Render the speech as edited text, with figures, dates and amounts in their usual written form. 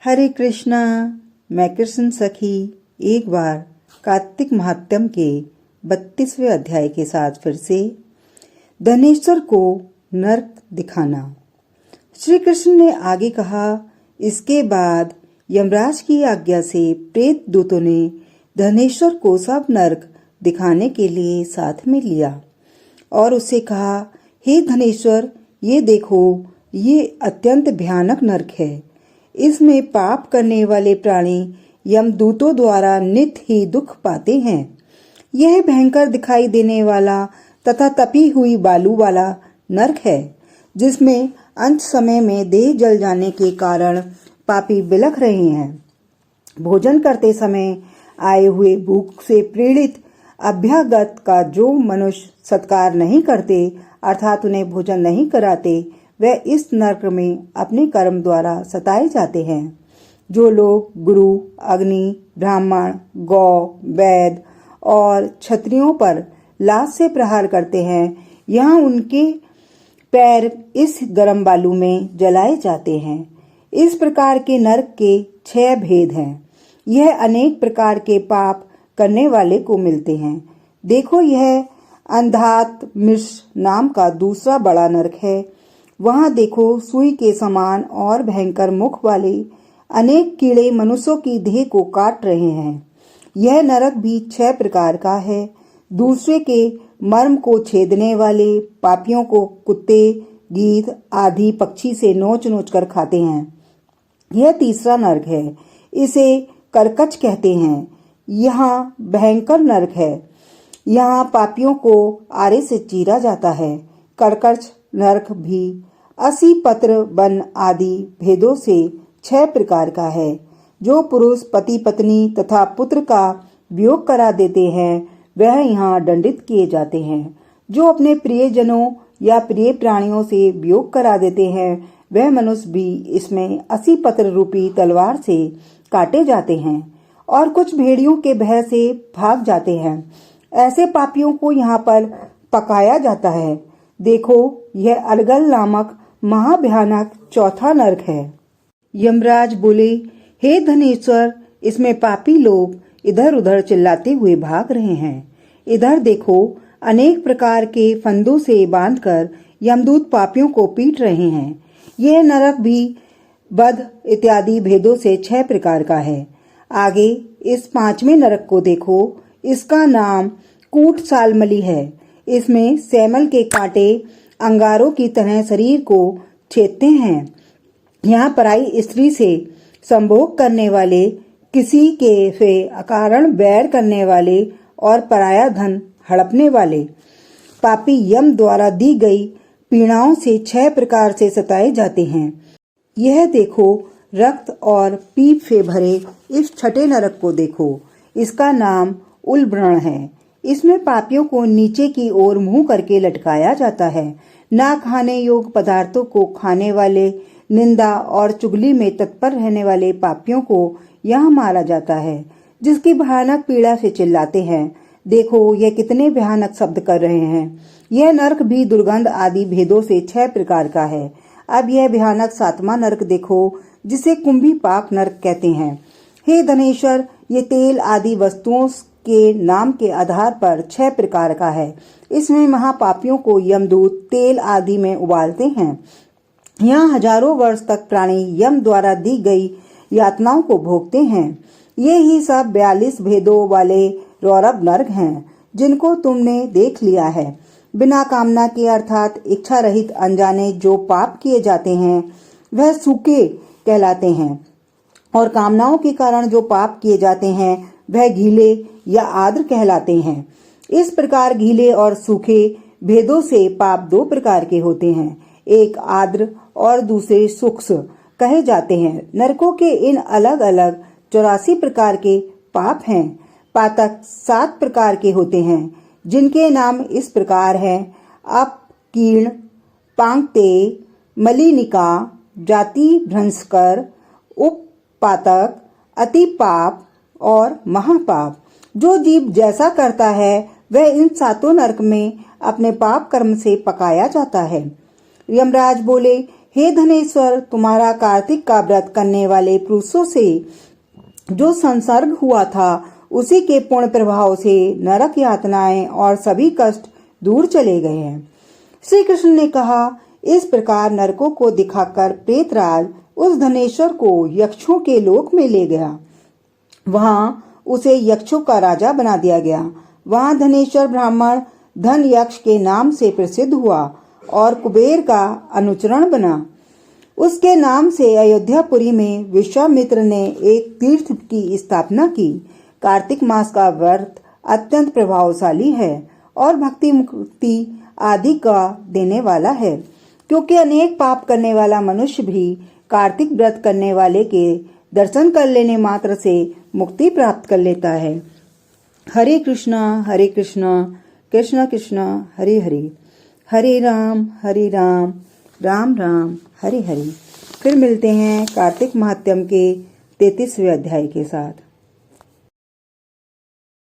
हरे कृष्णा। मैं कृष्ण सखी एक बार कार्तिक महात्म्य के 32वें अध्याय के साथ फिर से धनेश्वर को नरक दिखाना। श्री कृष्ण ने आगे कहा, इसके बाद यमराज की आज्ञा से प्रेत दूतों ने धनेश्वर को सब नरक दिखाने के लिए साथ में लिया और उससे कहा, हे धनेश्वर, ये देखो, ये अत्यंत भयानक नरक है। इसमें पाप करने वाले प्राणी यमदूतों द्वारा नित्य ही दुख पाते हैं। यह भयंकर दिखाई देने वाला तथा तपी हुई बालू वाला नरक है, जिसमें अंत समय में देह जल जाने के कारण पापी बिलख रहे हैं। भोजन करते समय आए हुए भूख से पीड़ित अभ्यागत का जो मनुष्य सत्कार नहीं करते, अर्थात उन्हें भोजन नहीं कराते, वह इस नरक में अपने कर्म द्वारा सताए जाते हैं। जो लोग गुरु, अग्नि, ब्राह्मण, गौ, वैद और क्षत्रियों पर लात से प्रहार करते हैं, यहाँ उनके पैर इस गर्म बालू में जलाए जाते हैं। इस प्रकार के नरक के 6 भेद हैं। यह अनेक प्रकार के पाप करने वाले को मिलते हैं। देखो, यह अंधात मिश नाम का दूसरा बड़ा नरक है। वहां देखो, सुई के समान और भयंकर मुख वाले अनेक कीड़े मनुष्यों की देह को काट रहे हैं। यह नरक भी 6 प्रकार का है। दूसरे के मर्म को छेदने वाले पापियों को कुत्ते, गीध आदि पक्षी से नोच नोच कर खाते हैं। यह तीसरा नरक है। इसे करकच कहते हैं। यहाँ भयंकर नरक है। यहाँ पापियों को आरे से चीरा जाता है। करकच नरक भी 80 पत्र वन आदि भेदों से 6 प्रकार का है। जो पुरुष पति पत्नी तथा पुत्र का वियोग करा देते हैं, वह यहाँ दंडित किए जाते हैं। जो अपने प्रियजनों या प्रिय प्राणियों से वियोग करा देते हैं, वह मनुष्य भी इसमें 80 पत्र रूपी तलवार से काटे जाते हैं और कुछ भेड़ियों के भय से भाग जाते हैं। ऐसे पापियों को यहाँ पर पकाया जाता है। देखो, यह अलगल नामक महाभयानक चौथा नरक है। यमराज बोले, हे धनेश्वर, इसमें पापी लोग इधर उधर चिल्लाते हुए भाग रहे हैं। इधर देखो, अनेक प्रकार के फंदों से बांधकर यमदूत पापियों को पीट रहे हैं। यह नरक भी बद इत्यादि भेदों से 6 प्रकार का है। आगे इस 5वें नरक को देखो। इसका नाम कूट सालमली है। इसमें सैमल के कांटे अंगारों की तरह शरीर को छेदते हैं। यहाँ पराई स्त्री से संभोग करने वाले, किसी के से अकारण बैर करने वाले और पराया धन हड़पने वाले पापी यम द्वारा दी गई पीड़ाओं से 6 प्रकार से सताए जाते हैं। यह देखो, रक्त और पीप से भरे इस 6ठे नरक को देखो। इसका नाम उलब्रण है। इसमें पापियों को नीचे की ओर मुंह करके लटकाया जाता है। ना खाने योग्य पदार्थों को खाने वाले, निंदा और चुगली में तत्पर रहने वाले पापियों को यहाँ मारा जाता है, जिसकी भयानक पीड़ा से चिल्लाते हैं। देखो, यह कितने भयानक शब्द कर रहे हैं। यह नरक भी दुर्गंध आदि भेदों से 6 प्रकार का है। अब यह भयानक 7वां नरक देखो, जिसे कुंभी पाक नरक कहते हैं। हे धनेश्वर, ये तेल आदि वस्तुओं के नाम के आधार पर 6 प्रकार का है। इसमें महापापियों को यमदूत तेल आदि में उबालते हैं। यहाँ हजारों वर्ष तक प्राणी यम द्वारा दी गई यातनाओं को भोगते हैं। ये ही सब 42 भेदों वाले रौरव नरक हैं, जिनको तुमने देख लिया है। बिना कामना के अर्थात इच्छा रहित अनजाने जो पाप किए जाते हैं, वह सूखे कहलाते हैं, और कामनाओं के कारण जो पाप किए जाते हैं, वह गीले या आर्द्र कहलाते हैं। इस प्रकार गीले और सूखे भेदों से पाप 2 प्रकार के होते हैं। एक आर्द्र और दूसरे सूक्ष्म कहे जाते हैं। नरकों के इन अलग अलग 84 प्रकार के पाप हैं। पातक 7 प्रकार के होते हैं, जिनके नाम इस प्रकार हैं: अपकीर्ण, पांगते, मलिनिका, जाति भ्रंशकर, उपपातक, अति पाप और महापाप। जो जीव जैसा करता है, वह इन 7 नरक में अपने पाप कर्म से पकाया जाता है। यमराज बोले, हे धनेश्वर, तुम्हारा कार्तिक का व्रत करने वाले पुरुषों से जो संसर्ग हुआ था उसी के पुण्य प्रभाव से नरक यातनाएं और सभी कष्ट दूर चले गए हैं। श्री कृष्ण ने कहा, इस प्रकार नरकों को दिखाकर प्रेतराज उस धनेश्वर को यक्षों के लोक में ले गया। वहां उसे यक्षों का राजा बना दिया गया। वहां धनेश्वर ब्राह्मण धन यक्ष के नाम से प्रसिद्ध हुआ और कुबेर का अनुचरण बना। उसके नाम से अयोध्यापुरी में विश्वामित्र ने एक तीर्थ की स्थापना की। कार्तिक मास का व्रत अत्यंत प्रभावशाली है और भक्ति मुक्ति आदि का देने वाला है, क्योंकि अनेक पाप करने वाला मनुष्य भी कार्तिक व्रत करने वाले के दर्शन कर लेने मात्र से मुक्ति प्राप्त कर लेता है। हरे कृष्णा कृष्ण कृष्ण हरे हरे, हरे राम राम राम हरे हरे। फिर मिलते हैं कार्तिक महात्म्य के 33वें अध्याय के साथ।